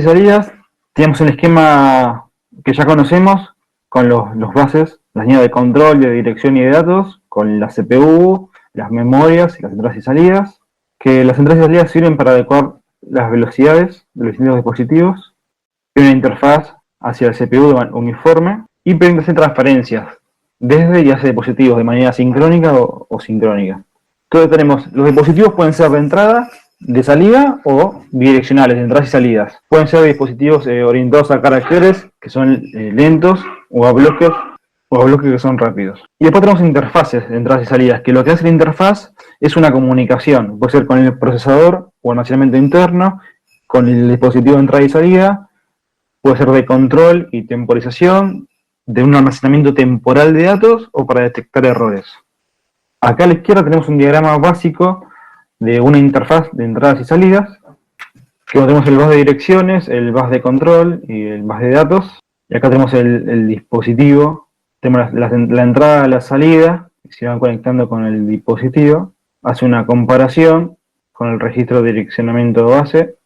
y salidas tenemos un esquema que ya conocemos con los bases, las líneas de control, de dirección y de datos, con la CPU, las memorias y las entradas y salidas, que las entradas y salidas sirven para adecuar las velocidades de los distintos dispositivos, y una interfaz hacia el CPU de uniforme, y permite hacer transferencias desde y hacia dispositivos de manera sincrónica o sincrónica. Entonces tenemos, los dispositivos pueden ser de entrada, de salida o bidireccionales, de entradas y salidas. Pueden ser dispositivos orientados a caracteres que son lentos o a bloques que son rápidos. Y después tenemos interfaces de entradas y salidas, que lo que hace la interfaz es una comunicación. Puede ser con el procesador o almacenamiento interno, con el dispositivo de entrada y salida, puede ser de control y temporización, de un almacenamiento temporal de datos o para detectar errores. Acá a la izquierda tenemos un diagrama básico de una interfaz de entradas y salidas, que tenemos el bus de direcciones, el bus de control y el bus de datos. Y acá tenemos el dispositivo, tenemos la entrada, la salida, y se van conectando con el dispositivo, hace una comparación con el registro de direccionamiento base,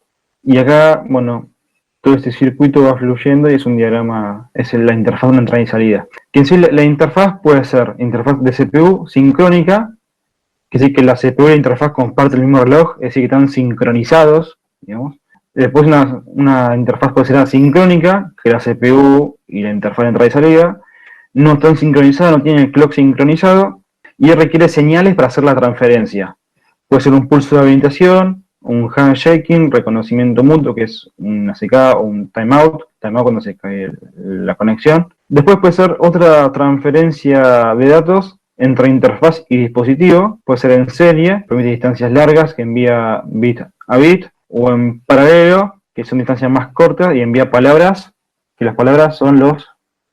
y acá, bueno, todo este circuito va fluyendo y es un diagrama, es la interfaz de una entrada y salida. Que en sí la interfaz puede ser interfaz de CPU sincrónica, que es decir que la CPU y la interfaz comparten el mismo reloj, es decir que están sincronizados, digamos. Después una interfaz puede ser asincrónica, que la CPU y la interfaz de entrada y salida no están sincronizadas, no tienen el clock sincronizado, y requiere señales para hacer la transferencia. Puede ser un pulso de habilitación, un handshaking, reconocimiento mutuo, que es un ACK o un timeout cuando se cae la conexión. Después puede ser otra transferencia de datos entre interfaz y dispositivo, puede ser en serie, permite distancias largas que envía bit a bit, o en paralelo, que son distancias más cortas y envía palabras, que las palabras son los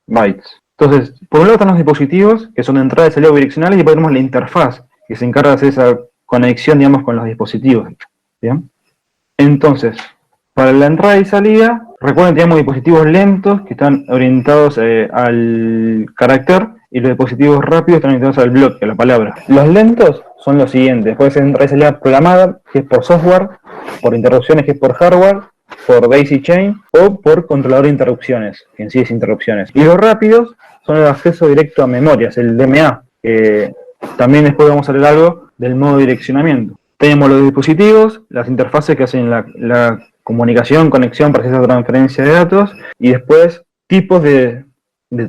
bytes. Entonces, por un lado están los dispositivos, que son de entrada y salida bidireccionales, y después tenemos la interfaz, que se encarga de hacer esa conexión, digamos, con los dispositivos. ¿Bien? Entonces, para la entrada y salida, recuerden que tenemos dispositivos lentos que están orientados al carácter, y los dispositivos rápidos están orientados al bloque, a la palabra. Los lentos son los siguientes: puede ser entrada y salida programada, que es por software, por interrupciones, que es por hardware, por daisy chain, o por controlador de interrupciones, que en sí es interrupciones. Y los rápidos son el acceso directo a memorias, el DMA, que también después vamos a hablar algo del modo de direccionamiento. Tenemos los dispositivos, las interfaces que hacen la comunicación, conexión para hacer esa transferencia de datos, y después tipos de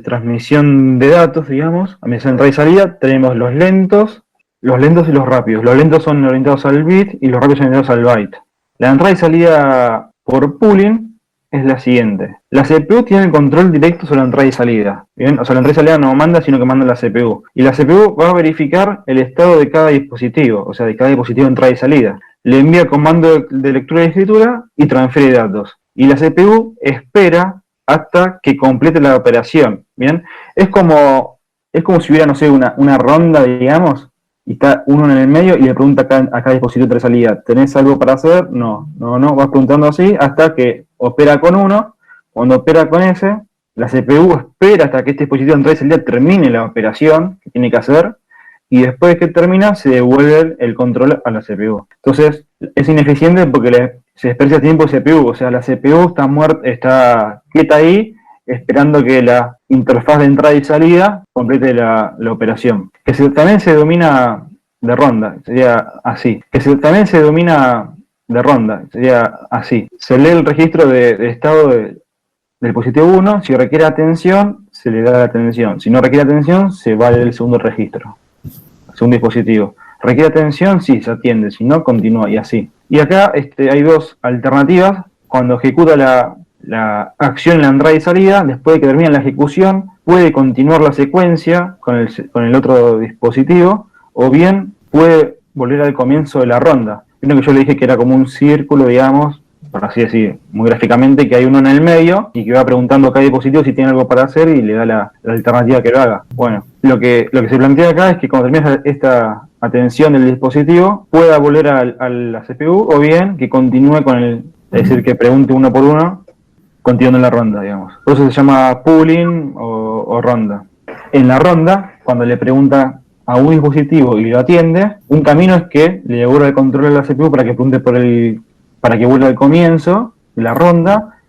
transmisión de datos, digamos, a medida de entrada y salida. Tenemos los lentos y los rápidos. Los lentos son orientados al bit y los rápidos son orientados al byte. La entrada y salida por pooling es la siguiente. La CPU tiene el control directo sobre la entrada y salida. ¿Bien? O sea, la entrada y salida no manda, sino que manda la CPU. Y la CPU va a verificar el estado de cada dispositivo, o sea, de cada dispositivo de entrada y salida. Le envía comando de lectura y escritura y transfiere datos. Y la CPU espera hasta que complete la operación. ¿Bien? Es como si hubiera, no sé, una ronda, digamos, y está uno en el medio y le pregunta a cada dispositivo de salida: ¿tenés algo para hacer? No, vas preguntando así hasta que opera con uno. Cuando opera con ese, la CPU espera hasta que este dispositivo de entrada y salida termine la operación que tiene que hacer, y después de que termina se devuelve el control a la CPU. Entonces es ineficiente porque se desperdicia tiempo de CPU, o sea, la CPU está quieta ahí esperando que la interfaz de entrada y salida complete la operación. También se domina de ronda, sería así. Se lee el registro de estado del dispositivo 1, si requiere atención, se le da la atención. Si no requiere atención, se va al segundo registro, al segundo dispositivo. Requiere atención, sí, se atiende, si no, continúa, y así. Y acá hay dos alternativas. Cuando ejecuta la acción en la entrada y salida, después de que termine la ejecución, puede continuar la secuencia con el otro dispositivo, o bien puede volver al comienzo de la ronda. Lo que yo le dije que era como un círculo, digamos, por así decir, muy gráficamente, que hay uno en el medio y que va preguntando a cada dispositivo si tiene algo para hacer y le da la alternativa que lo haga. Bueno, lo que se plantea acá es que cuando termine esta atención del dispositivo, pueda volver a la CPU, o bien que continúe es decir, que pregunte uno por uno, continuando en la ronda, digamos. Por eso se llama pooling o ronda. En la ronda, cuando le pregunta a un dispositivo y lo atiende, un camino es que le devuelva el control a la CPU para que pregunte para que vuelva al comienzo de la ronda,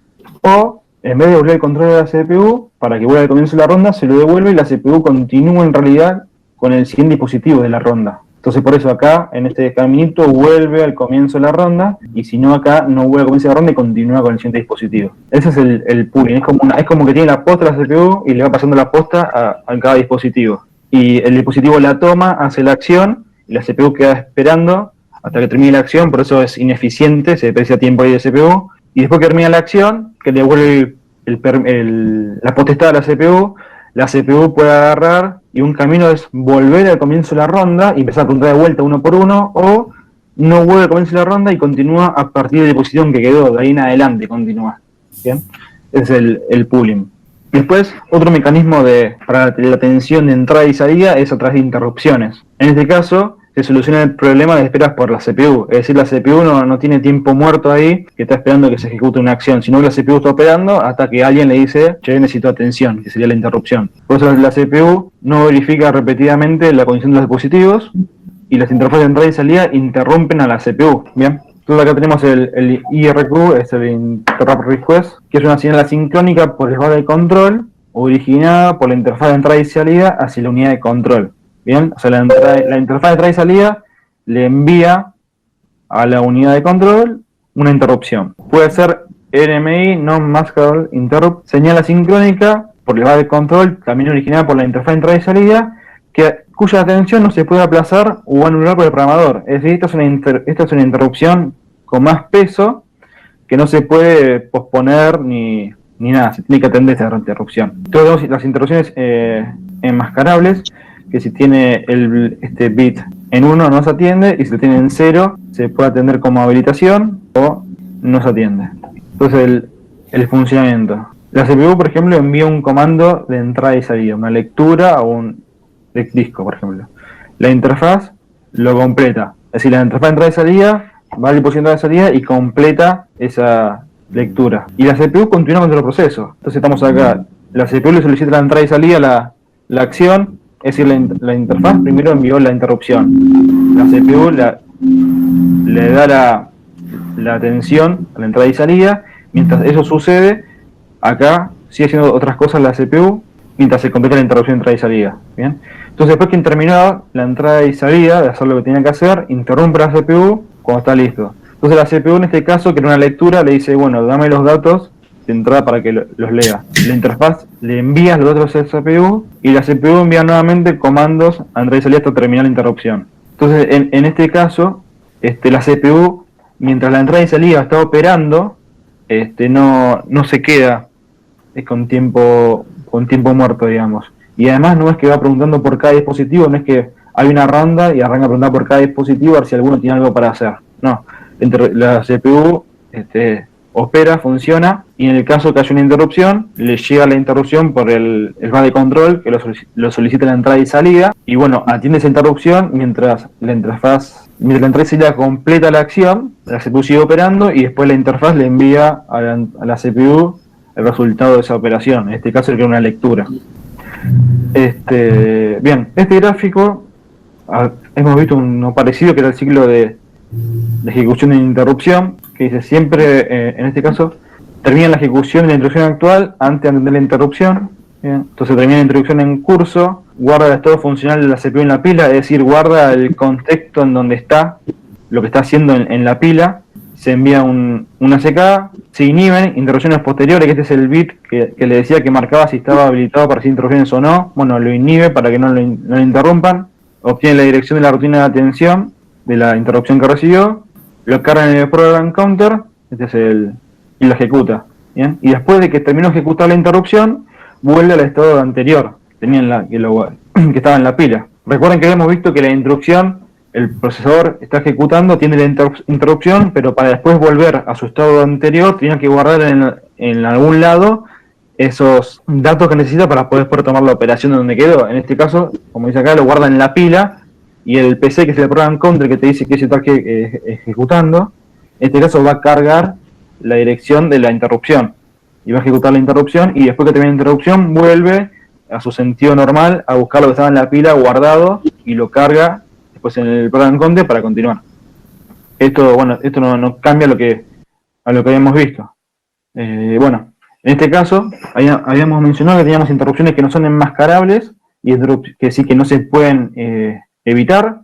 O, en vez de devolver el control de la CPU, para que vuelva al comienzo de la ronda, se lo devuelve y la CPU continúa en realidad con el siguiente dispositivo de la ronda. Entonces por eso acá, en este caminito, vuelve al comienzo de la ronda, y si no acá, no vuelve al comienzo de la ronda y continúa con el siguiente dispositivo. Ese es el pooling, es como que tiene la posta de la CPU y le va pasando la posta a cada dispositivo. Y el dispositivo la toma, hace la acción, y la CPU queda esperando hasta que termine la acción, por eso es ineficiente, se desperdicia tiempo ahí de CPU, y después que termina la acción, que le devuelve la potestad a la CPU puede agarrar, y un camino es volver al comienzo de la ronda y empezar a preguntar de vuelta uno por uno, o no vuelve al comienzo de la ronda y continúa a partir de la posición que quedó, de ahí en adelante continúa. ¿Bien? Es el pooling. Después, otro mecanismo para la tensión de entrada y salida es a través de interrupciones. En este caso, se soluciona el problema de esperas por la CPU. Es decir, la CPU no tiene tiempo muerto ahí que está esperando que se ejecute una acción, sino que la CPU está operando hasta que alguien le dice, che, necesito atención, que sería la interrupción. Por eso la CPU no verifica repetidamente la condición de los dispositivos y las interfaces de entrada y salida interrumpen a la CPU. Bien. Entonces acá tenemos el IRQ, es el Interrupt Request, que es una señal asincrónica por el bar de control, originada por la interfaz de entrada y salida hacia la unidad de control. Bien, o sea, la interfaz de entrada y salida le envía a la unidad de control una interrupción. Puede ser NMI, Non-Maskable Interrupt, señal asincrónica por el bar de control, también originada por la interfaz de entrada y salida, cuya atención no se puede aplazar o anular por el programador. Es decir, esta es una interrupción con más peso que no se puede posponer ni nada, se tiene que atender esta interrupción. Entonces tenemos las interrupciones enmascarables, que si tiene este bit en 1 no se atiende, y si lo tiene en 0 se puede atender como habilitación o no se atiende. Entonces el funcionamiento. La CPU, por ejemplo, envía un comando de entrada y salida, una lectura o un disco, por ejemplo. La interfaz lo completa. Es decir, la interfaz de entrada y salida va al dispositivo de entrada y salida y completa esa lectura. Y la CPU continúa con el proceso. Entonces estamos acá. La CPU le solicita la entrada y salida la acción. Es decir, la interfaz primero envió la interrupción. La CPU le da la atención a la entrada y salida. Mientras eso sucede, acá sigue haciendo otras cosas la CPU mientras se completa la interrupción de entrada y salida. ¿Bien? Entonces, después que terminó la entrada y salida de hacer lo que tenía que hacer, interrumpe la CPU cuando está listo. Entonces la CPU en este caso, que era una lectura, le dice, bueno, dame los datos de entrada para que los lea. La interfaz le envía los datos a la CPU y la CPU envía nuevamente comandos a entrada y salida hasta terminar la interrupción. Entonces, en este caso, la CPU, mientras la entrada y salida está operando, no se queda con tiempo muerto, digamos. Y además no es que va preguntando por cada dispositivo, no es que hay una ronda y arranca a preguntar por cada dispositivo a ver si alguno tiene algo para hacer. No, la CPU opera, funciona, y en el caso que haya una interrupción, le llega la interrupción por el bar de control, que lo solicita la entrada y salida, y bueno, atiende esa interrupción mientras la entrada y salida completa la acción, la CPU sigue operando, y después la interfaz le envía a la CPU el resultado de esa operación, en este caso es que una lectura. Bien, este gráfico hemos visto uno parecido, que era el ciclo de ejecución de interrupción, que dice siempre, en este caso, termina la ejecución de la instrucción actual antes de atender la interrupción. Bien. Entonces termina la instrucción en curso, guarda el estado funcional de la CPU en la pila, es decir, guarda el contexto en donde está lo que está haciendo en la pila, se envía una ACK, se inhiben interrupciones posteriores, que este es el bit que le decía que marcaba si estaba habilitado para hacer interrupciones o no. Bueno, lo inhibe para que no lo interrumpan, obtiene la dirección de la rutina de atención de la interrupción que recibió, lo carga en el program counter, y lo ejecuta. ¿Bien? Y después de que terminó de ejecutar la interrupción, vuelve al estado anterior, que estaba en la pila. Recuerden que habíamos visto que la instrucción, el procesador está ejecutando, tiene la interrupción, pero para después volver a su estado anterior, tenía que guardar en algún lado esos datos que necesita para poder tomar la operación de donde quedó. En este caso, como dice acá, lo guarda en la pila, y el PC, que es el program counter que te dice que se está ejecutando, en este caso va a cargar la dirección de la interrupción y va a ejecutar la interrupción, y después que termine la interrupción vuelve a su sentido normal a buscar lo que estaba en la pila guardado y lo carga después en el program counter para continuar. Esto no cambia a lo que habíamos visto. Bueno, en este caso habíamos mencionado que teníamos interrupciones que no son enmascarables y que sí que no se pueden evitar,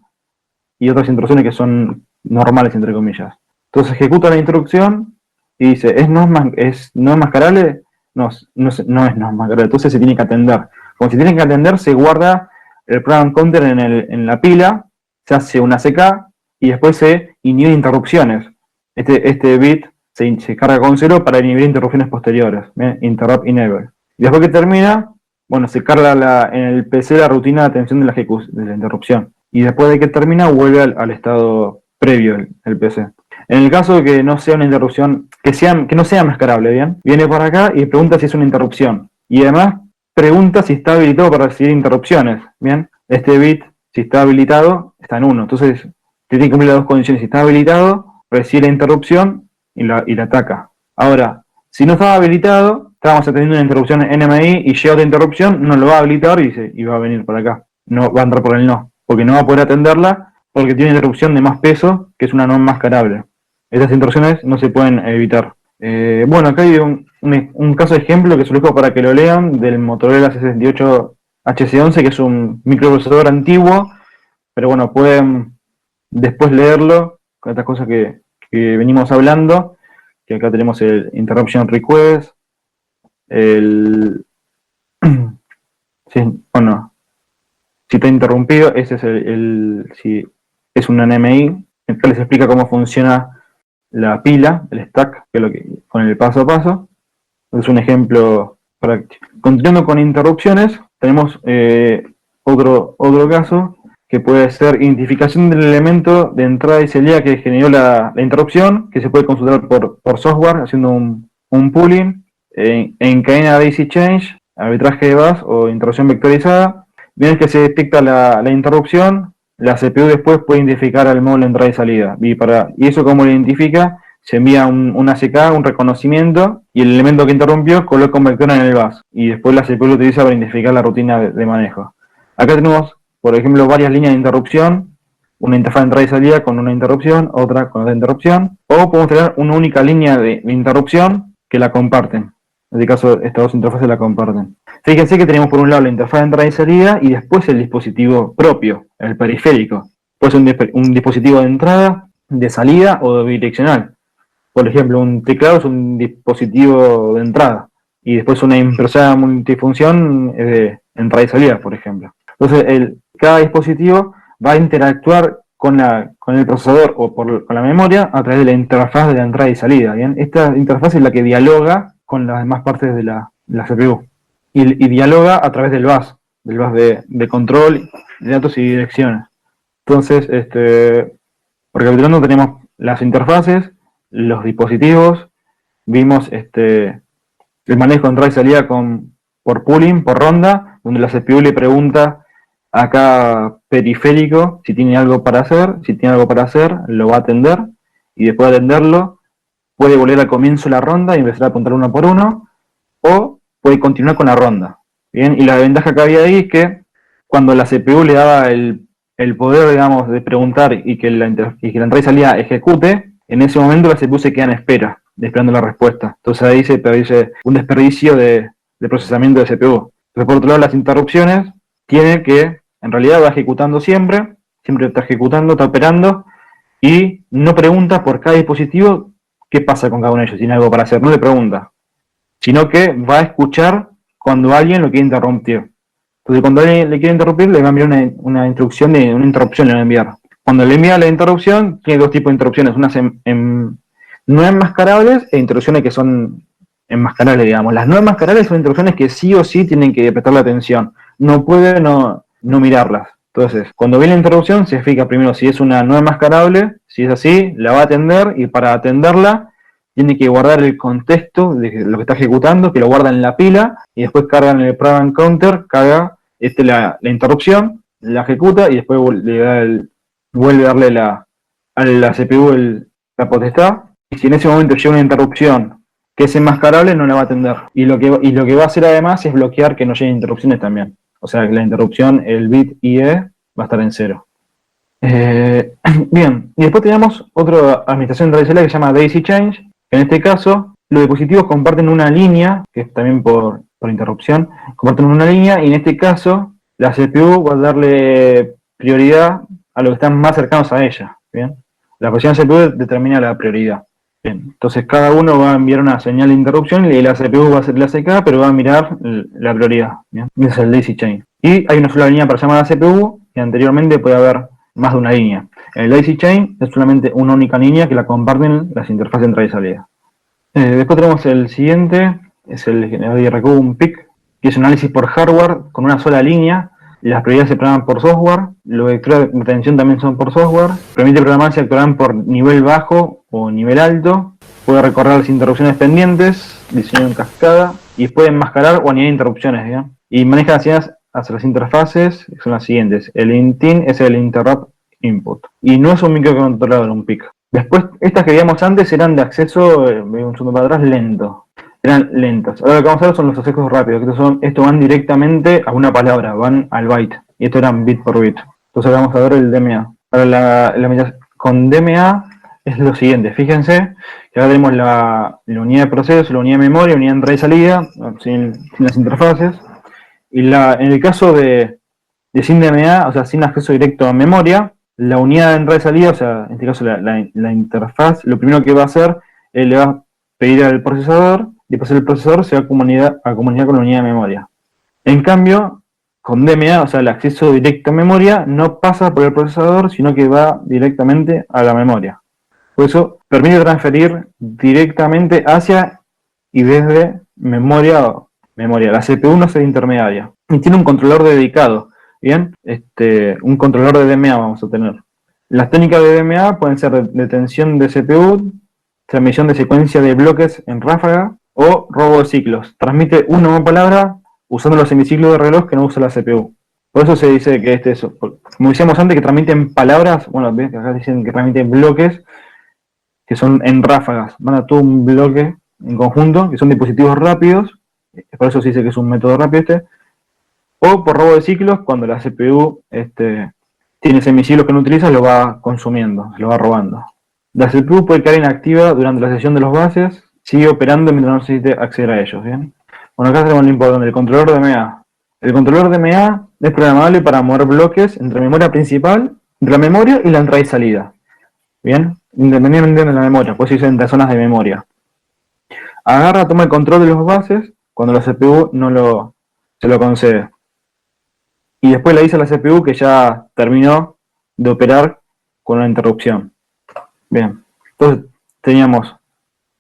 y otras interrupciones que son normales, entre comillas. Entonces ejecuta la instrucción y dice, ¿es no enmascarable? No es no enmascarable, entonces se tiene que atender. Como se tiene que atender, se guarda el program counter en la pila, se hace una CK y después se inhibe interrupciones. Este bit se carga con 0 para inhibir interrupciones posteriores, ¿bien? Interrupt enable. Y después que termina, bueno, se carga en el PC la rutina de atención de la interrupción. Y después de que termina, vuelve al estado previo el PC. En el caso de que no sea una interrupción, que no sea mascarable, ¿bien? Viene por acá y pregunta si es una interrupción. Y además pregunta si está habilitado para recibir interrupciones, ¿bien? Este bit, si está habilitado, está en 1. Entonces, tiene que cumplir las dos condiciones. Si está habilitado, recibe la interrupción y la ataca. Ahora, si no estaba habilitado, estábamos atendiendo una interrupción NMI y llega otra interrupción, no lo va a habilitar y va a venir por acá. No va a entrar por el no, porque no va a poder atenderla porque tiene una interrupción de más peso, que es una no enmascarable. Estas interrupciones no se pueden evitar. Bueno, acá hay un caso de ejemplo que se lo dejo para que lo lean, del Motorola C68HC11, que es un microprocesador antiguo, pero bueno, pueden después leerlo con estas cosas que venimos hablando, que acá tenemos el interruption request, sí, bueno, si está interrumpido, ese es si es un NMI. Acá les explica cómo funciona la pila, el stack, que es con el paso a paso. Es un ejemplo práctico. Continuando con interrupciones, tenemos otro caso que puede ser identificación del elemento de entrada y salida que generó la interrupción, que se puede consultar por software haciendo un pooling, en cadena daisy change, arbitraje de bus o interrupción vectorizada. Bien que se detecta la interrupción, la CPU después puede identificar al módulo de entrada y salida. Y eso, como lo identifica, se envía una ACK, un reconocimiento, y el elemento que interrumpió coloca un vector en el bus. Y después la CPU lo utiliza para identificar la rutina de manejo. Acá tenemos, por ejemplo, varias líneas de interrupción, una interfaz de entrada y salida con una interrupción, otra con otra interrupción, o podemos tener una única línea de interrupción que la comparten. En este caso, estas dos interfaces la comparten. Fíjense que tenemos por un lado la interfaz de entrada y salida y después el dispositivo propio, el periférico. Puede ser un dispositivo de entrada, de salida o bidireccional. Por ejemplo, un teclado es un dispositivo de entrada y después una impresora multifunción es de entrada y salida, por ejemplo. Entonces, cada dispositivo va a interactuar con el procesador o con la memoria a través de la interfaz de la entrada y salida. ¿Bien? Esta interfaz es la que dialoga con las demás partes de la CPU y dialoga a través del bus de control de datos y direcciones. Entonces, recapitulando, tenemos las interfaces, los dispositivos, vimos el manejo de entrada y salida por pooling, por ronda, donde la CPU le pregunta a cada periférico si tiene algo para hacer. Si tiene algo para hacer, lo va a atender, y después de atenderlo, puede volver al comienzo de la ronda y empezar a apuntar uno por uno, o puede continuar con la ronda. Bien, y la ventaja que había ahí es que cuando la CPU le daba el poder, digamos, de preguntar y que la entrada y salida ejecute, en ese momento la CPU se queda en espera, esperando la respuesta. Entonces ahí se produce un desperdicio de procesamiento de CPU. Entonces, por otro lado, las interrupciones tienen que, en realidad, va ejecutando siempre está ejecutando, está operando, y no pregunta por cada dispositivo qué pasa con cada uno de ellos, tiene algo para hacer, no le pregunta, sino que va a escuchar cuando alguien lo quiere interrumpir. Entonces, cuando alguien le quiere interrumpir, le va a enviar una instrucción una interrupción, le va a enviar. Cuando le envía la interrupción, tiene dos tipos de interrupciones, unas no enmascarables e interrupciones que son enmascarables, digamos. Las no enmascarables son interrupciones que sí o sí tienen que prestarle atención, no puede no mirarlas. Entonces, cuando viene la interrupción, se fija primero si es una no enmascarable, si es así, la va a atender, y para atenderla tiene que guardar el contexto de lo que está ejecutando, que lo guarda en la pila, y después carga en el program counter, carga la interrupción, la ejecuta, y después vuelve a darle a la CPU la potestad. Y si en ese momento llega una interrupción que es enmascarable, no la va a atender. Y lo que va a hacer además es bloquear que no lleguen interrupciones también. O sea, que la interrupción, el bit IE, va a estar en 0. Bien, y después tenemos otra administración tradicional que se llama Daisy Change. En este caso, los dispositivos comparten una línea, que es también por interrupción, comparten una línea, y en este caso la CPU va a darle prioridad a los que están más cercanos a ella, ¿bien? La posición de la CPU determina la prioridad. Bien, entonces cada uno va a enviar una señal de interrupción y la CPU va a hacer la CK, pero va a mirar la prioridad, ¿bien? Ese es el daisy chain. Y hay una sola línea para llamar a la CPU, y anteriormente puede haber más de una línea. El daisy chain es solamente una única línea que la comparten las interfaces de entrada y salida. Después tenemos el siguiente, es el IRQ, un PIC, que es un análisis por hardware con una sola línea. Las prioridades se programan por software, los vectores de atención también son por software. Permite programar si actuarán por nivel bajo o nivel alto. Puede recorrer las interrupciones pendientes, diseño en cascada, y puede enmascarar o añadir interrupciones, ¿bien? Y maneja las señales hacia las interfaces, que son las siguientes. El INTIN es el Interrupt Input. Y no es un microcontrolador, un PIC. Después, estas que veíamos antes eran de acceso, un segundo para atrás, lento. Eran lentas. Ahora lo que vamos a ver son los accesos rápidos. Estos van directamente a una palabra, van al byte. Y esto eran bit por bit. Entonces ahora vamos a ver el DMA. Ahora con DMA es lo siguiente. Fíjense que ahora tenemos la unidad de proceso, la unidad de memoria, la unidad de entrada y salida, sin las interfaces. Y en el caso de sin DMA, o sea, sin acceso directo a memoria, la unidad de entrada y salida, o sea, en este caso la interfaz, lo primero que va a hacer es le va a pedir al procesador, y después el procesador se va a comunicar con la unidad de memoria. En cambio, con DMA, o sea, el acceso directo a memoria, no pasa por el procesador, sino que va directamente a la memoria. Por eso, permite transferir directamente hacia y desde memoria. La CPU no es intermediaria. Y tiene un controlador dedicado. Bien, un controlador de DMA vamos a tener. Las técnicas de DMA pueden ser detención de CPU, transmisión de secuencia de bloques en ráfaga o robo de ciclos. Transmite una nueva palabra usando los semiciclos de reloj que no usa la CPU. Por eso se dice que como decíamos antes, que transmiten palabras, bueno, ves que acá dicen que transmiten bloques que son en ráfagas. Van a todo un bloque en conjunto, que son dispositivos rápidos, por eso se dice que es un método rápido o por robo de ciclos, cuando la CPU tiene semiciclos que no utiliza, lo va consumiendo, lo va robando. La CPU puede quedar inactiva durante la sesión de los bases, sigue operando mientras no necesite acceder a ellos, ¿bien? Bueno, acá tenemos lo importante, el controlador DMA. El controlador DMA es programable para mover bloques entre memoria principal, entre la memoria y la entrada y salida. ¿Bien? Independientemente de la memoria, puede irse entre zonas de memoria. Agarra, toma el control de los bases cuando la CPU se lo concede. Y después le dice a la CPU que ya terminó de operar con una interrupción. Bien, entonces teníamos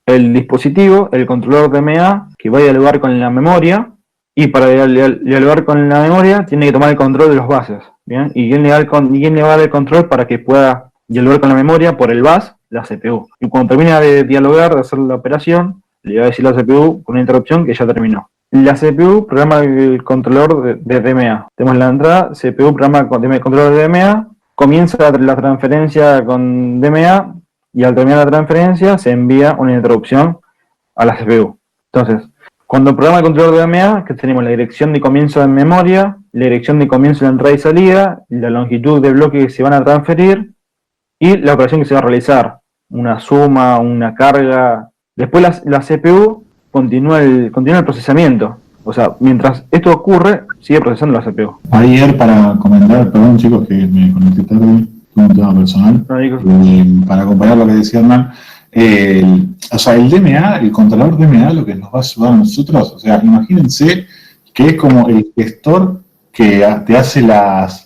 el dispositivo, el controlador DMA, que va a dialogar con la memoria, y para dialogar con la memoria tiene que tomar el control de los bases. Bien, ¿y quién le va a dar el control para que pueda dialogar con la memoria? Por el bus, la CPU. Y cuando termina de dialogar, de hacer la operación, le va a decir a la CPU con una interrupción que ya terminó. La CPU programa el controlador de DMA. Tenemos la entrada, CPU programa el controlador de DMA, comienza la transferencia con DMA y al terminar la transferencia se envía una interrupción a la CPU. Entonces, cuando programa el controlador de DMA, que tenemos la dirección de comienzo de memoria, la dirección de comienzo de entrada y salida, la longitud de bloques que se van a transferir y la operación que se va a realizar, una suma, una carga. Después la CPU continúa el procesamiento. O sea, mientras esto ocurre, sigue procesando la CPU. Ayer, para comentar, perdón chicos que me conecté tarde, fue un tema personal, para acompañar lo que decía Hernán, o sea, el DMA, el controlador DMA, lo que nos va a ayudar a nosotros, o sea, imagínense que es como el gestor que te hace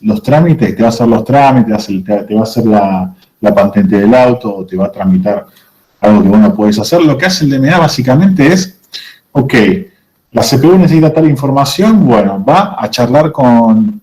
los trámites, te va a hacer los trámites, te va a hacer la patente del auto, te va a tramitar algo que vos no podés hacer. Lo que hace el DMA básicamente es, ok, la CPU necesita tal información, bueno, va a charlar con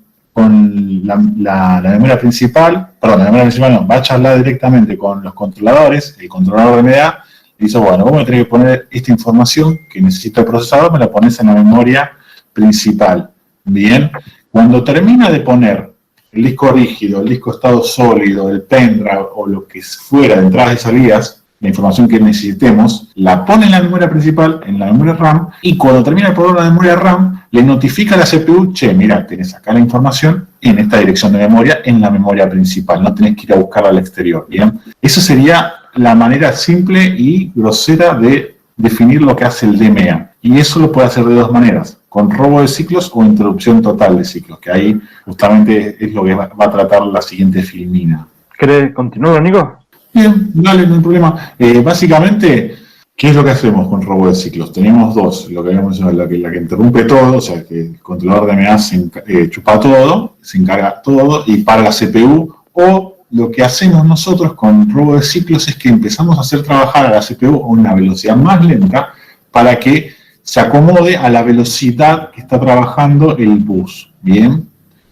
la memoria principal, perdón, la memoria principal no, va a charlar directamente con los controladores, el controlador DMA, y dice, bueno, vos me tenés que poner esta información que necesita el procesador, me la pones en la memoria principal. Bien, cuando termina de poner el disco rígido, el disco estado sólido, el pendrive o lo que fuera de entradas y salidas, la información que necesitemos, la pone en la memoria principal, en la memoria RAM, y cuando termina el programa de la memoria RAM, le notifica a la CPU, che, mira, tenés acá la información en esta dirección de memoria, en la memoria principal, no tenés que ir a buscarla al exterior, ¿bien? Eso sería la manera simple y grosera de definir lo que hace el DMA. Y eso lo puede hacer de dos maneras, con robo de ciclos o interrupción total de ciclos, que ahí justamente es lo que va a tratar la siguiente filmina. ¿Querés continuar, Nico? Bien, dale, no hay problema. Básicamente, ¿qué es lo que hacemos con robo de ciclos? Tenemos dos, lo que habíamos mencionado, la que interrumpe todo, o sea, que el controlador de DMA chupa todo, se encarga todo y para la CPU, o lo que hacemos nosotros con robo de ciclos es que empezamos a hacer trabajar a la CPU a una velocidad más lenta para que se acomode a la velocidad que está trabajando el bus. Bien,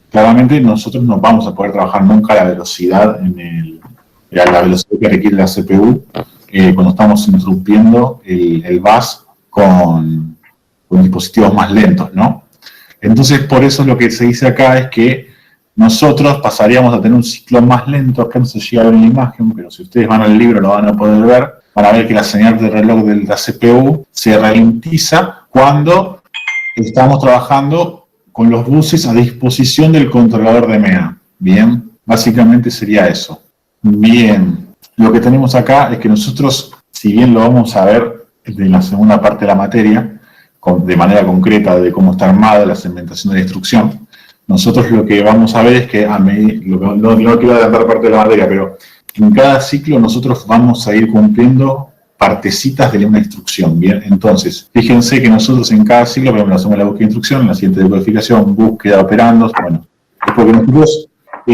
claramente nosotros no vamos a poder trabajar nunca a la velocidad la velocidad que requiere la CPU cuando estamos interrumpiendo el bus con dispositivos más lentos, ¿no? Entonces, por eso lo que se dice acá es que nosotros pasaríamos a tener un ciclo más lento. Acá no se llega a ver en la imagen, pero si ustedes van al libro lo van a poder ver. Van a ver que la señal de reloj de la CPU se ralentiza cuando estamos trabajando con los buses a disposición del controlador DMA. Bien, básicamente sería eso. Bien, lo que tenemos acá es que nosotros, si bien lo vamos a ver en la segunda parte de la materia, de manera concreta de cómo está armada la segmentación de la instrucción, nosotros lo que vamos a ver es que, no quiero adelantar parte de la materia, pero en cada ciclo nosotros vamos a ir cumpliendo partecitas de una instrucción, ¿bien? Entonces, fíjense que nosotros en cada ciclo, por ejemplo, hacemos la búsqueda de instrucción, la siguiente decodificación, búsqueda, operandos, bueno, es porque nosotros,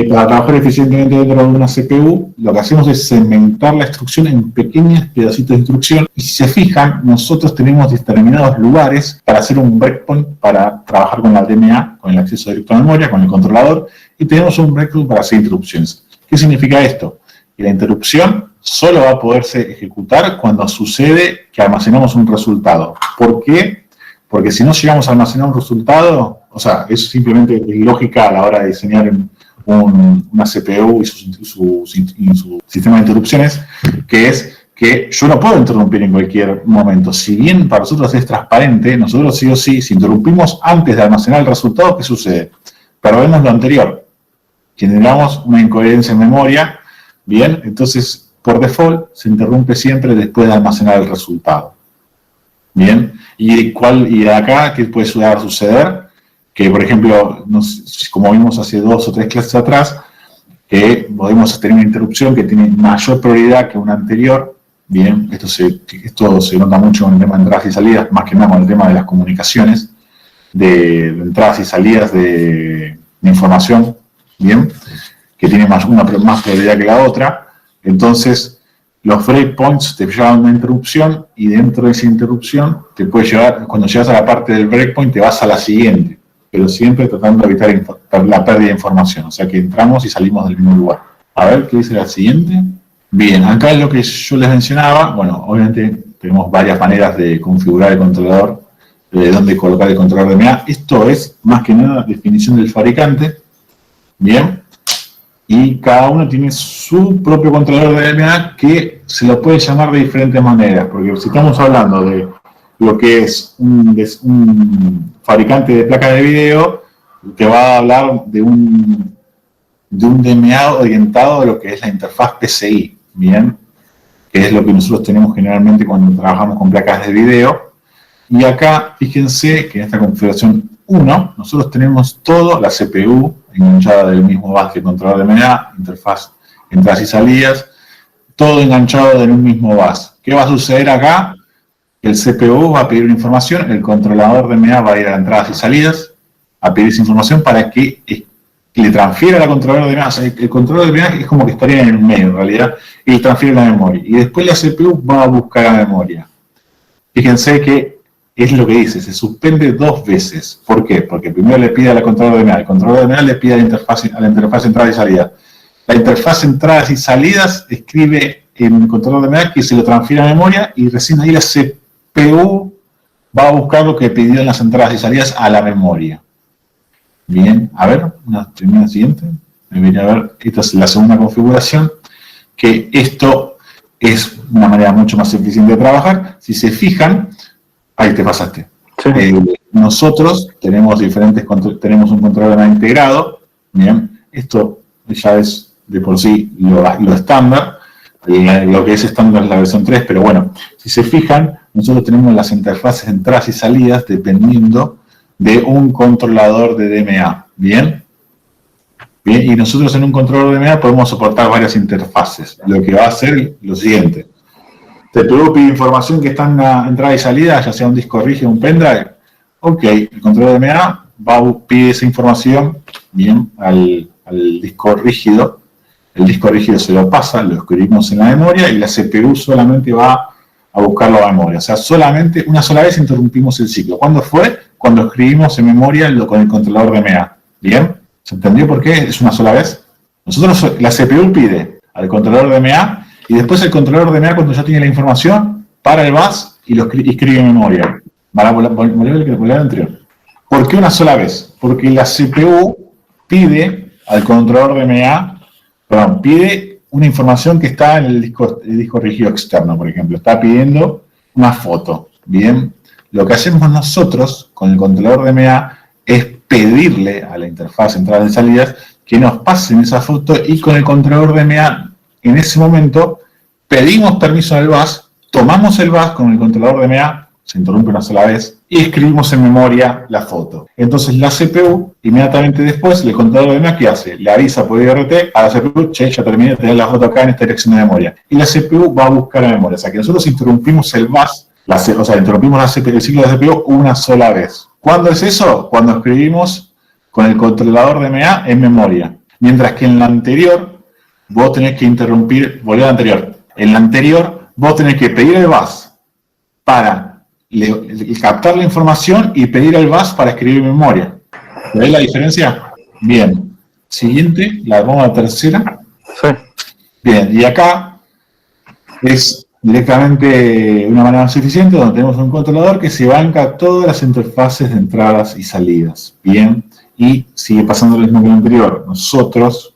para trabajar eficientemente dentro de una CPU, lo que hacemos es segmentar la instrucción en pequeños pedacitos de instrucción, y si se fijan, nosotros tenemos determinados lugares para hacer un breakpoint para trabajar con la DMA, con el acceso directo a memoria, con el controlador, y tenemos un breakpoint para hacer interrupciones. ¿Qué significa esto? Que la interrupción solo va a poderse ejecutar cuando sucede que almacenamos un resultado. ¿Por qué? Porque si no llegamos a almacenar un resultado, o sea, eso simplemente es lógica a la hora de diseñar una CPU y su sistema de interrupciones, que es que yo no puedo interrumpir en cualquier momento. Si bien para nosotros es transparente, nosotros sí o sí, si interrumpimos antes de almacenar el resultado, ¿qué sucede? Perdemos lo anterior. Generamos una incoherencia en memoria, bien, entonces por default se interrumpe siempre después de almacenar el resultado. Bien, y acá, ¿qué puede suceder? Que, por ejemplo, como vimos hace 2 o 3 clases atrás, que podemos tener una interrupción que tiene mayor prioridad que una anterior. Bien, esto se nota mucho en el tema de entradas y salidas, más que nada con el tema de las comunicaciones, de entradas y salidas de información, bien, que tiene más prioridad que la otra. Entonces, los breakpoints te llevan a una interrupción, y dentro de esa interrupción te puede llevar, cuando llegas a la parte del breakpoint, te vas a la siguiente, pero siempre tratando de evitar la pérdida de información, o sea que entramos y salimos del mismo lugar. A ver, ¿qué dice la siguiente? Bien, acá es lo que yo les mencionaba. Bueno, obviamente tenemos varias maneras de configurar el controlador, de dónde colocar el controlador de DMA. Esto es, más que nada, definición del fabricante. Bien, y cada uno tiene su propio controlador de DMA que se lo puede llamar de diferentes maneras, porque si estamos hablando de lo que es un fabricante de placas de video, te va a hablar de un DMA orientado a lo que es la interfaz PCI, bien, que es lo que nosotros tenemos generalmente cuando trabajamos con placas de video. Y acá, fíjense que en esta configuración 1, nosotros tenemos todo, la CPU enganchada del mismo bus que el controlador de DMA, interfaz, entradas y salidas, todo enganchado del mismo bus. ¿Qué va a suceder acá? El CPU va a pedir una información, el controlador de DMA va a ir a entradas y salidas a pedir esa información para que le transfiera al controlador de DMA. O sea, el controlador de DMA es como que estaría en el medio, en realidad, y le transfiere la memoria. Y después la CPU va a buscar la memoria. Fíjense que es lo que dice, se suspende 2 veces. ¿Por qué? Porque primero le pide al controlador de DMA, el controlador de DMA le pide a la interfaz de entrada y salida. La interfaz de entradas y salidas escribe en el controlador de DMA que se lo transfiere a memoria, y recién ahí la CPU va a buscar lo que pidió en las entradas y salidas a la memoria. Bien, a ver, una primera siguiente. Debería ver, esta es la segunda configuración, que esto es una manera mucho más eficiente de trabajar. Si se fijan, ahí te pasaste. Sí. Nosotros tenemos tenemos un controlador integrado. Bien, esto ya es de por sí lo estándar. lo que es estándar es la versión 3, pero bueno, si se fijan, nosotros tenemos las interfaces de entradas y salidas dependiendo de un controlador de DMA, ¿bien? Bien, y nosotros en un controlador de DMA podemos soportar varias interfaces, lo que va a hacer lo siguiente. CPU pide información que está en la entrada y salida, ya sea un disco rígido o un pendrive. Ok, el controlador de DMA pide esa información, bien, al disco rígido. El disco rígido se lo pasa, lo escribimos en la memoria y la CPU solamente va a buscarlo a la memoria. O sea, solamente una sola vez interrumpimos el ciclo. ¿Cuándo fue? Cuando escribimos en memoria con el controlador de DMA. ¿Bien? ¿Se entendió por qué es una sola vez? Nosotros, la CPU pide al controlador de DMA y después el controlador de DMA, cuando ya tiene la información, para el bus y lo escribe en memoria. Para volver al anterior. ¿Por qué una sola vez? Porque la CPU pide al controlador de DMA, pide una información que está en el disco rígido externo, por ejemplo. Está pidiendo una foto. Bien, lo que hacemos nosotros con el controlador de DMA es pedirle a la interfaz entradas y salidas que nos pasen esa foto y con el controlador de DMA en ese momento pedimos permiso al bus, tomamos el bus con el controlador de DMA, se interrumpe una sola vez, y escribimos en memoria la foto. Entonces la CPU, inmediatamente después, el controlador de DMA, ¿qué hace? Le avisa por IRT a la CPU, che, ya terminé de tener la foto acá en esta dirección de memoria. Y la CPU va a buscar la memoria. O sea que nosotros interrumpimos el bus, interrumpimos el ciclo de la CPU una sola vez. ¿Cuándo es eso? Cuando escribimos con el controlador de DMA en memoria. Mientras que en la anterior, vos tenés que volver a la anterior. En la anterior, vos tenés que pedir el bus para captar la información y pedir al bus para escribir en memoria. ¿Ves la diferencia? Bien. Siguiente, vamos a la tercera. Sí. Bien, y acá es directamente una manera más eficiente donde tenemos un controlador que se banca todas las interfaces de entradas y salidas. Bien, y sigue pasando lo mismo que lo anterior. Nosotros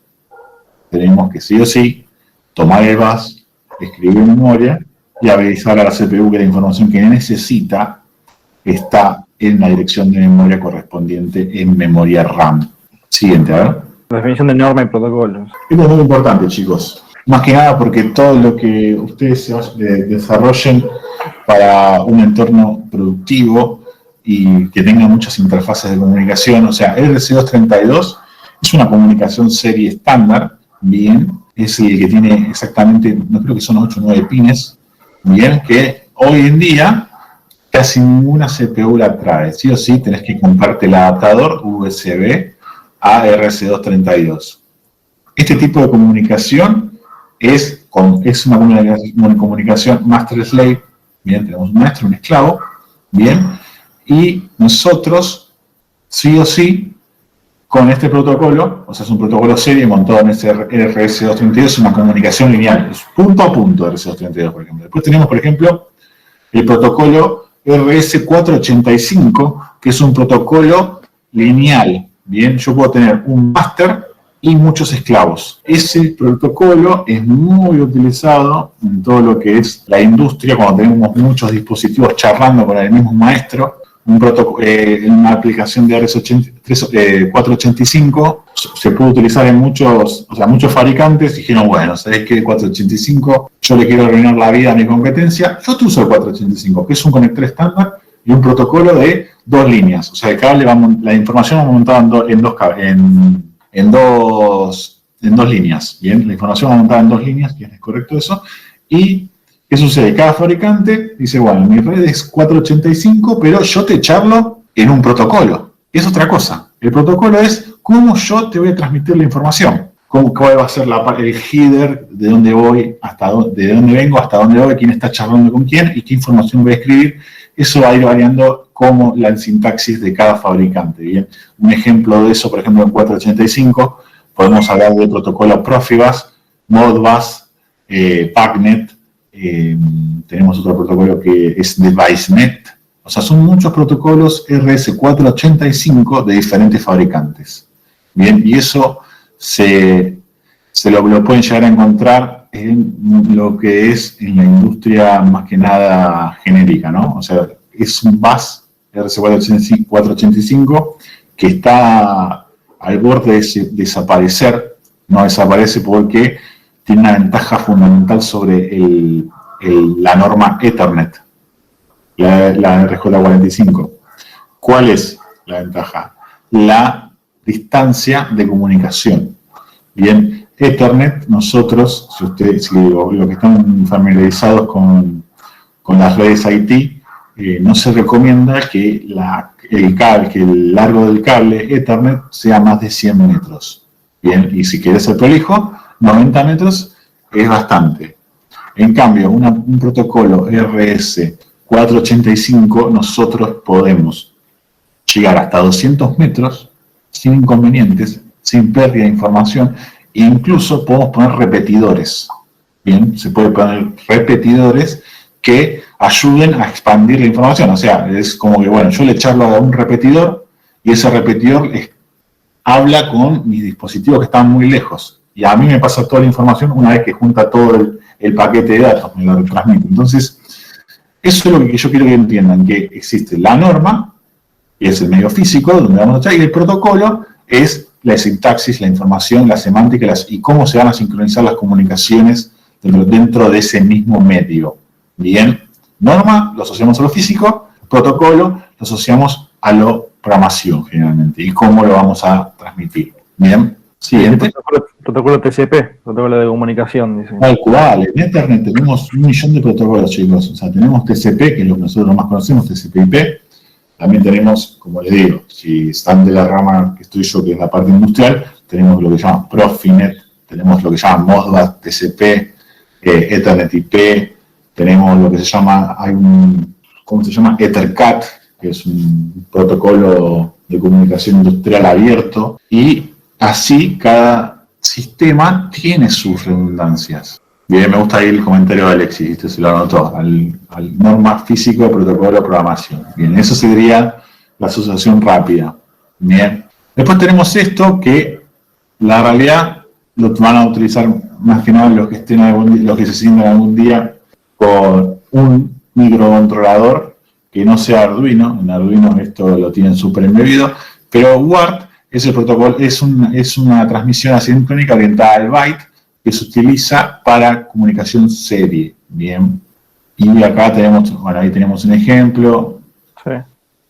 tenemos que sí o sí tomar el bus, escribir en memoria y avisar a la CPU que la información que necesita está en la dirección de memoria correspondiente en memoria RAM. Siguiente, a ver. La definición de norma y protocolos. Esto es muy importante, chicos. Más que nada porque todo lo que ustedes desarrollen para un entorno productivo y que tenga muchas interfaces de comunicación, o sea, RC232 es una comunicación serie estándar, bien, es el que tiene exactamente, no creo que son 8 o 9 pines, bien, que hoy en día casi ninguna CPU la trae. Sí o sí tenés que comprarte el adaptador USB a RC232. Este tipo de comunicación es una comunicación master-slave. Bien, tenemos un maestro, un esclavo. Bien, y nosotros, sí o sí, con este protocolo, o sea, es un protocolo serie montado en ese RS232, es una comunicación lineal, es punto a punto RS232, por ejemplo. Después tenemos, por ejemplo, el protocolo RS485, que es un protocolo lineal. Bien, yo puedo tener un máster y muchos esclavos. Ese protocolo es muy utilizado en todo lo que es la industria, cuando tenemos muchos dispositivos charlando con el mismo maestro. Una aplicación de RS485 se puede utilizar en muchos fabricantes y dijeron, bueno, ¿sabés qué? El 485, yo le quiero arruinar la vida a mi competencia, yo te uso el 485, que es un conector estándar y un protocolo de 2 líneas. O sea, el cable la información va montada en dos líneas. Bien, la información va montada en 2 líneas, bien, es correcto eso. Y ¿qué sucede? Cada fabricante dice, bueno, mi red es 485, pero yo te charlo en un protocolo. Es otra cosa. El protocolo es cómo yo te voy a transmitir la información. ¿Cuál va a ser el header, de dónde voy, de dónde vengo, hasta dónde voy, quién está charlando con quién y qué información voy a escribir. Eso va a ir variando como la sintaxis de cada fabricante. Bien, un ejemplo de eso, por ejemplo, en 485, podemos hablar del protocolo Profibus, Modbus, PACnet. Tenemos otro protocolo que es DeviceNet. O sea, son muchos protocolos RS485 de diferentes fabricantes. Bien, y eso se lo pueden llegar a encontrar en lo que es en la industria más que nada genérica, ¿no? O sea, es un bus RS485 que está al borde de desaparecer. No desaparece porque tiene una ventaja fundamental sobre la norma Ethernet, la RJ45. ¿Cuál es la ventaja? La distancia de comunicación. Bien, Ethernet, nosotros, si los que están familiarizados con las redes IT, no se recomienda que el largo del cable Ethernet sea más de 100 metros. Bien, y si quieres ser prolijo, 90 metros es bastante. En cambio, un protocolo RS485, nosotros podemos llegar hasta 200 metros sin inconvenientes, sin pérdida de información, e incluso podemos poner repetidores. Bien, se puede poner repetidores que ayuden a expandir la información. O sea, es como que, bueno, yo le charlo a un repetidor y ese repetidor habla con mis dispositivos que están muy lejos. Y a mí me pasa toda la información una vez que junta todo el paquete de datos, me lo transmite. Entonces, eso es lo que yo quiero que entiendan, que existe la norma, y es el medio físico, donde vamos a echar, y el protocolo es la sintaxis, la información, la semántica y cómo se van a sincronizar las comunicaciones dentro de ese mismo medio. Bien, norma lo asociamos a lo físico, protocolo lo asociamos a la programación generalmente y cómo lo vamos a transmitir. Bien, siguiente. Protocolo TCP, protocolo de comunicación. Dice. Tal cual, en Internet tenemos 1 millón de protocolos, chicos. O sea, tenemos TCP, que es lo que nosotros más conocemos, TCP/IP. También tenemos, como les digo, si están de la rama que estoy yo, que es la parte industrial, tenemos lo que se llama Profinet, tenemos lo que se llama Modbus TCP, Ethernet IP, tenemos lo que se llama, ¿cómo se llama? EtherCAT, que es un protocolo de comunicación industrial abierto, y así cada sistema tiene sus redundancias. Bien, me gusta ahí el comentario de Alexis, ¿viste? Se lo anotó, al norma físico, protocolo, programación. Bien, eso sería la asociación rápida. Bien. Después tenemos esto que la realidad lo van a utilizar más que nada los que se sientan algún día con un microcontrolador que no sea Arduino. En Arduino esto lo tienen súper embebido, pero WART es el protocolo, es una transmisión asincrónica orientada al byte que se utiliza para comunicación serie. Bien. Y acá tenemos, bueno, ahí tenemos un ejemplo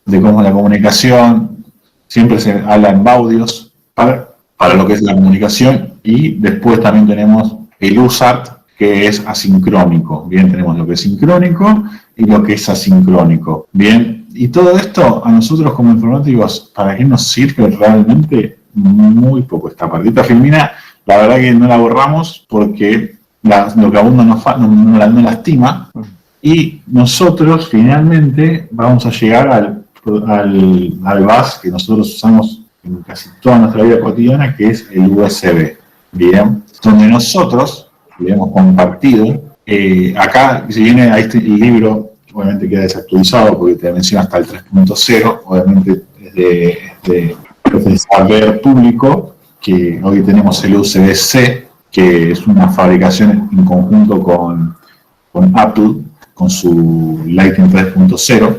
de cómo es la comunicación. Siempre se habla en baudios para lo que es la comunicación, y después también tenemos el USART, que es asincrónico. Bien, tenemos lo que es sincrónico y lo que es asincrónico. Bien, y todo esto a nosotros como informáticos, ¿para qué nos sirve realmente? Muy poco. Esta partita filmina, la verdad que no la borramos porque lo que aún no lastima, y nosotros finalmente vamos a llegar al bus que nosotros usamos en casi toda nuestra vida cotidiana, que es el USB. Bien, donde nosotros le hemos compartido, acá si viene a el libro, obviamente queda desactualizado porque te menciona hasta el 3.0, obviamente es de saber público, que hoy tenemos el USB-C, que es una fabricación en conjunto con Apple, con su Lightning 3.0,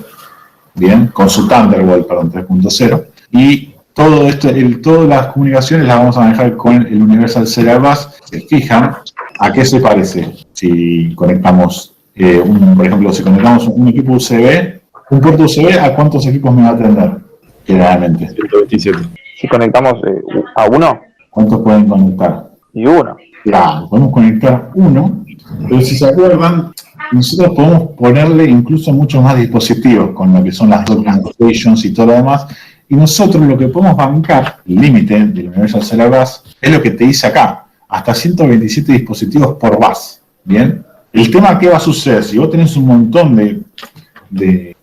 bien, con su Thunderbolt, 3.0, y todo esto, todas las comunicaciones las vamos a manejar con el Universal Serial Bus. Se fijan, ¿a qué se parece? Si conectamos, por ejemplo, si conectamos un equipo USB, un puerto USB, ¿a cuántos equipos me va a atender? Generalmente. 127. Si conectamos a uno. ¿Cuántos pueden conectar? Y uno. Claro, podemos conectar uno, pero si se acuerdan, nosotros podemos ponerle incluso muchos más dispositivos con lo que son las docking stations y todo lo demás. Y nosotros lo que podemos bancar, el límite del Universal Serial Bus, es lo que te dice acá, hasta 127 dispositivos por bus. Bien, el tema ¿qué va a suceder? Si vos tenés un montón de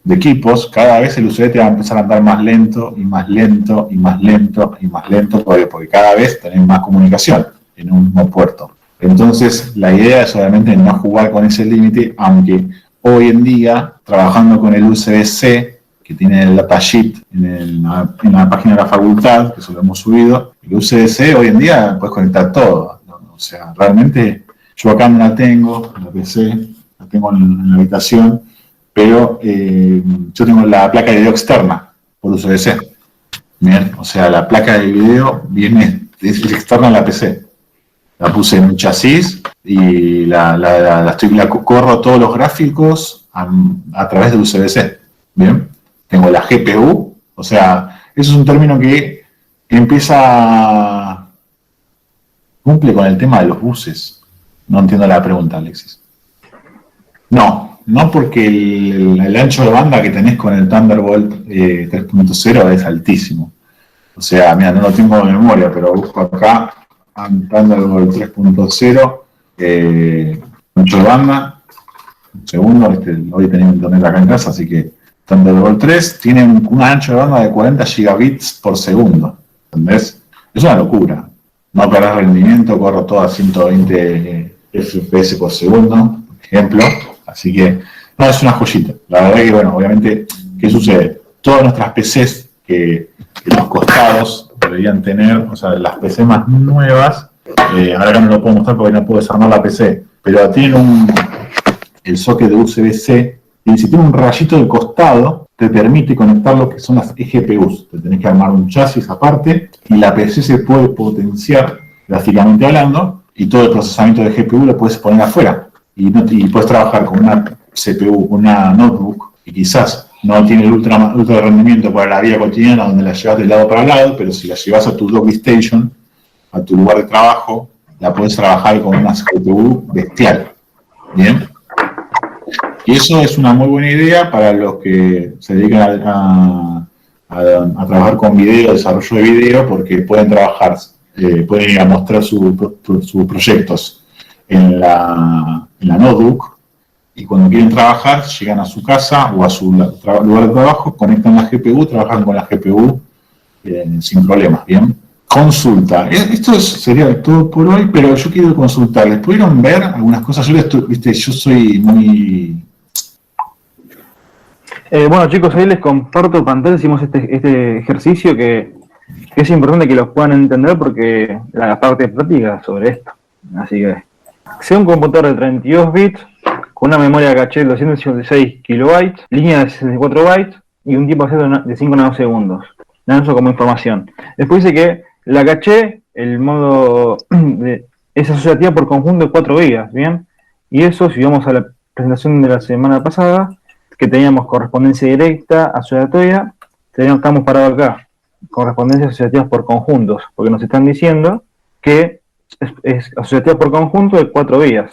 equipos, cada vez el USB te va a empezar a andar más lento y más lento y más lento y más lento, porque cada vez tenés más comunicación en un mismo puerto. Entonces, la idea es obviamente no jugar con ese límite, aunque hoy en día, trabajando con el USB-C, que tiene el datasheet en la página de la facultad, que eso lo hemos subido, el USB-C hoy en día puedes conectar todo, ¿no? O sea, realmente yo acá no la tengo, la PC, la tengo en la habitación, pero yo tengo la placa de video externa por USB-C. Bien, o sea, la placa de video es externa a la PC. La puse en un chasis y corro todos los gráficos a través de USB-C. Bien, tengo la GPU, o sea, eso es un término que cumple con el tema de los buses. No entiendo la pregunta, Alexis. No porque el ancho de banda que tenés con el Thunderbolt 3.0 es altísimo. O sea, mira, no lo tengo de memoria, pero busco acá Thunderbolt 3.0, ancho de banda. Un segundo, hoy tenemos internet acá en casa, así que Thunderbolt 3 tiene un ancho de banda de 40 gigabits por segundo. ¿Entendés? Es una locura. No perdés rendimiento, corro todo a 120 FPS por segundo, por ejemplo. Así que, no, es una joyita. La verdad que, bueno, obviamente, ¿qué sucede? Todas nuestras PCs que los costados deberían tener, o sea, las PC más nuevas, ahora acá no lo puedo mostrar porque no puedo desarmar la PC, pero tienen el socket de USB-C, y si tiene un rayito de costado, te permite conectar lo que son las eGPUs. Te tenés que armar un chasis aparte, y la PC se puede potenciar, gráficamente hablando, y todo el procesamiento de GPU lo puedes poner afuera. Y puedes trabajar con una CPU, una notebook, y quizás no tiene el ultra rendimiento para la vida cotidiana donde la llevas de lado para lado, pero si la llevas a tu docking station, a tu lugar de trabajo, la puedes trabajar con una CPU bestial. Bien. Y eso es una muy buena idea para los que se dedican a trabajar con video, desarrollo de video, porque pueden trabajar, pueden ir a mostrar sus proyectos en la notebook, y cuando quieren trabajar, llegan a su casa o a su lugar de trabajo, conectan la GPU, trabajan con la GPU sin problemas, ¿bien? Consulta. Esto sería todo por hoy, pero yo quiero consultarles. ¿Pudieron ver algunas cosas? Yo soy muy... Bueno, chicos, ahí les comparto pantalla. Hicimos este ejercicio que es importante que los puedan entender porque la parte práctica sobre esto. Así que, sea un computador de 32 bits con una memoria caché de 256 kilobytes, línea de 64 bytes y un tiempo de 5 nanosegundos. Lanzo como información. Después dice que la caché, el modo es asociativa por conjunto de 4 vías, ¿bien? Y eso, si vamos a la presentación de la semana pasada, que teníamos correspondencia directa, asociatoria, estamos parados acá, correspondencias asociativas por conjuntos, porque nos están diciendo que es asociativa por conjunto de 4 vías.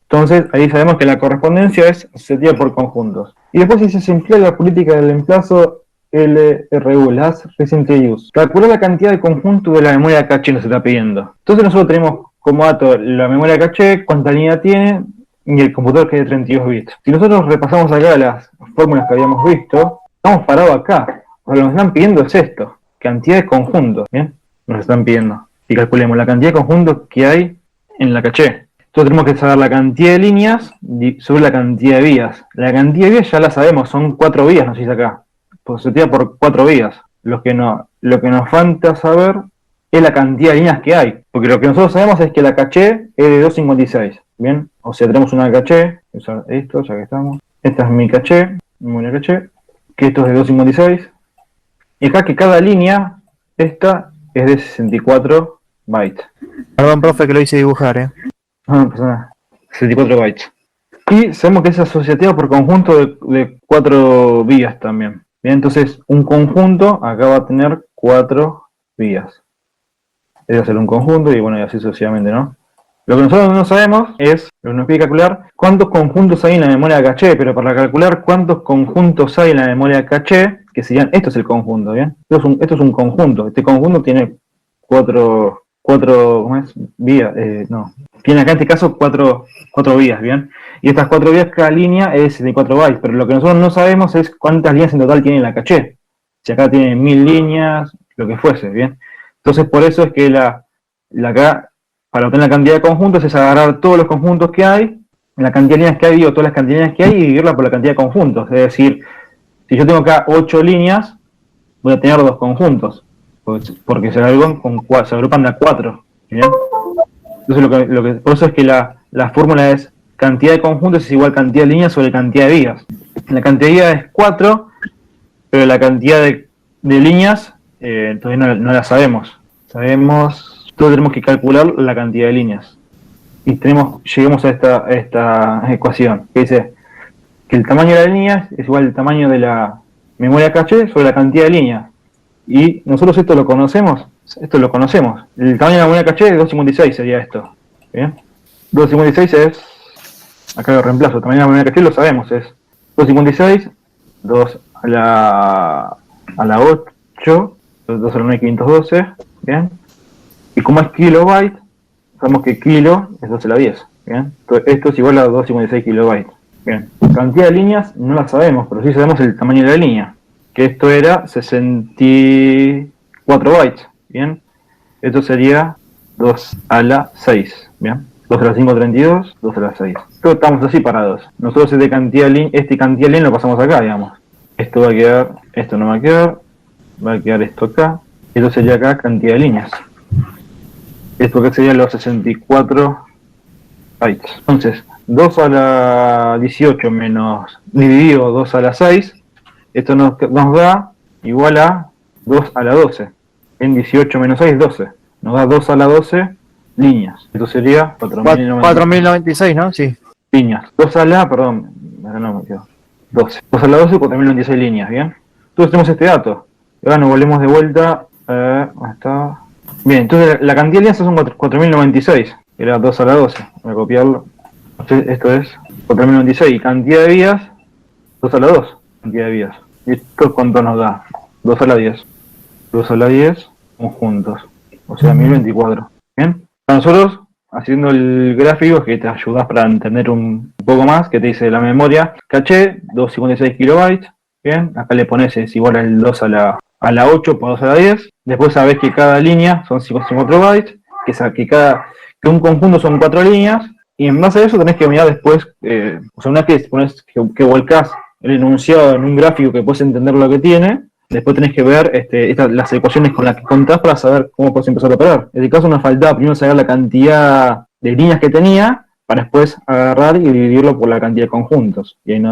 Entonces, ahí sabemos que la correspondencia es asociativa por conjuntos. Y después dice, se emplea la política del emplazo LRU, Last Recent Use. Calcular la cantidad de conjunto de la memoria caché nos está pidiendo. Entonces nosotros tenemos como dato la memoria caché, cuánta línea tiene, y el computador que es de 32 bits. Si nosotros repasamos acá las fórmulas que habíamos visto, estamos parados acá. O sea, lo que nos están pidiendo es esto, cantidad de conjuntos, ¿bien? Nos están pidiendo. Y calculemos la cantidad de conjuntos que hay en la caché. Entonces tenemos que saber la cantidad de líneas sobre la cantidad de vías. La cantidad de vías ya la sabemos, son 4 vías, nos dice acá. Asociativa por 4 vías. Lo que nos falta saber es la cantidad de líneas que hay. Porque lo que nosotros sabemos es que la caché es de 256. Bien, o sea, tenemos una caché, usar esto, ya que estamos. Esta es mi caché, memoria caché, que esto es de 256. Y acá que cada línea, esta es de 64 bytes. Perdón, profe, que lo hice dibujar, No pasa nada. 64 bytes. Y sabemos que es asociativa por conjunto de 4 vías también. Bien, entonces un conjunto acá va a tener 4 vías. Es hacer un conjunto y bueno, y así sucesivamente, ¿no? Lo que nosotros no sabemos es, lo que nos pide calcular, cuántos conjuntos hay en la memoria caché, pero para calcular cuántos conjuntos hay en la memoria caché, que serían, esto es el conjunto, ¿bien? Esto es un conjunto, este conjunto tiene 4 ¿cómo es? Vías, no. Tiene acá en este caso 4 vías, ¿bien? Y estas 4 vías, cada línea es 64 bytes, pero lo que nosotros no sabemos es cuántas líneas en total tiene la caché. Si acá tiene 1000 líneas, lo que fuese, ¿bien? Entonces por eso es que acá, para obtener la cantidad de conjuntos, es agarrar todos los conjuntos que hay, la cantidad de líneas que hay, todas las cantidades que hay, y dividirla por la cantidad de conjuntos. Es decir, si yo tengo acá 8 líneas, voy a tener 2 conjuntos, porque se agrupan de a 4, ¿bien? Entonces por eso es que la fórmula es cantidad de conjuntos es igual cantidad de líneas sobre cantidad de vías. La cantidad de vías es 4, pero la cantidad de líneas todavía no la sabemos. Todos tenemos que calcular la cantidad de líneas. y llegamos a esta ecuación que dice que el tamaño de la línea es igual al tamaño de la memoria caché sobre la cantidad de líneas. Y nosotros esto lo conocemos. El tamaño de la memoria caché es 256 sería esto. ¿Bien? 256 es, acá lo reemplazo, el tamaño de la memoria caché lo sabemos, es 256, 2 a la 8, 2 a la 9512, ¿bien? Y como es kilobyte, sabemos que kilo es 2 a la 10, ¿bien? Entonces, esto es igual a 256 kilobytes, ¿bien? La cantidad de líneas no la sabemos, pero sí sabemos el tamaño de la línea, que esto era 64 bytes, ¿bien? Esto sería 2 a la 6, ¿bien? 2 a la 5, 32, 2 a la 6. Todos estamos así parados. Nosotros este cantidad de línea lo pasamos acá, digamos. Esto va a quedar, esto no va a quedar esto acá. Esto sería acá cantidad de líneas. Esto acá sería los 64 bytes. Entonces, 2 a la 18 menos dividido 2 a la 6, esto nos da igual a 2 a la 12. En 18 menos 6, 12. Nos da 2 a la 12 líneas. Esto sería 4096, ¿no? Sí. Líneas. 2 a la, perdón, no me quedo. 12. 2 a la 12, 4096 líneas, ¿bien? Entonces tenemos este dato. Y ahora nos volvemos de vuelta. ¿Dónde está? Bien, entonces la cantidad de líneas son 4096. Era 2 a la 12. Voy a copiarlo. Esto es 4096. Y cantidad de vías, 2 a la 2. Cantidad de vías. ¿Y esto cuánto nos da? 2 a la 10. 2 a la 10 conjuntos. O sea, 1024. ¿Bien? Para nosotros, haciendo el gráfico que te ayudas para entender un poco más, que te dice la memoria caché, 256 kilobytes. Bien, acá le pones es igual al 2 a la 8 por 2 a la 10. Después sabés que cada línea son 54 bytes, que un conjunto son 4 líneas. Y en base a eso tenés que mirar después, o sea, una vez que volcás el enunciado en un gráfico que puedes entender lo que tiene, después tenés que ver las ecuaciones con las que contás para saber cómo puedes empezar a operar. En este caso nos faltaba primero saber la cantidad de líneas que tenía, para después agarrar y dividirlo por la cantidad de conjuntos. Y ahí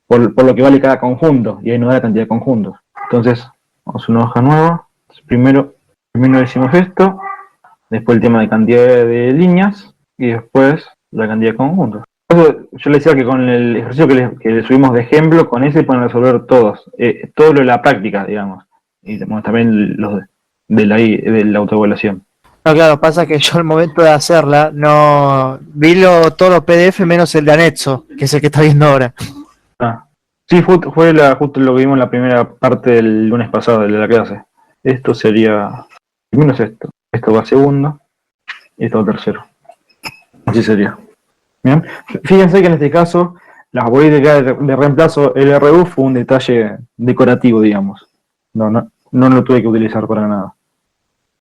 por lo que vale cada conjunto, y ahí nos da la cantidad de conjuntos. Entonces, vamos a una hoja nueva. Primero decimos esto, después el tema de cantidad de líneas, y después la cantidad de conjuntos. Yo le decía que con el ejercicio que le subimos de ejemplo, con ese pueden resolver todo lo de la práctica, digamos. Y también los de la autoevaluación. No, claro, pasa que yo al momento de hacerla no vi todos los PDF menos el de anexo, que es el que está viendo ahora. Sí, fue justo lo que vimos en la primera parte del lunes pasado de la clase. Esto sería, primero es esto. Esto va segundo y esto va tercero. Así sería. Bien. Fíjense que en este caso la política de reemplazo LRU fue un detalle decorativo, digamos. No lo tuve que utilizar para nada.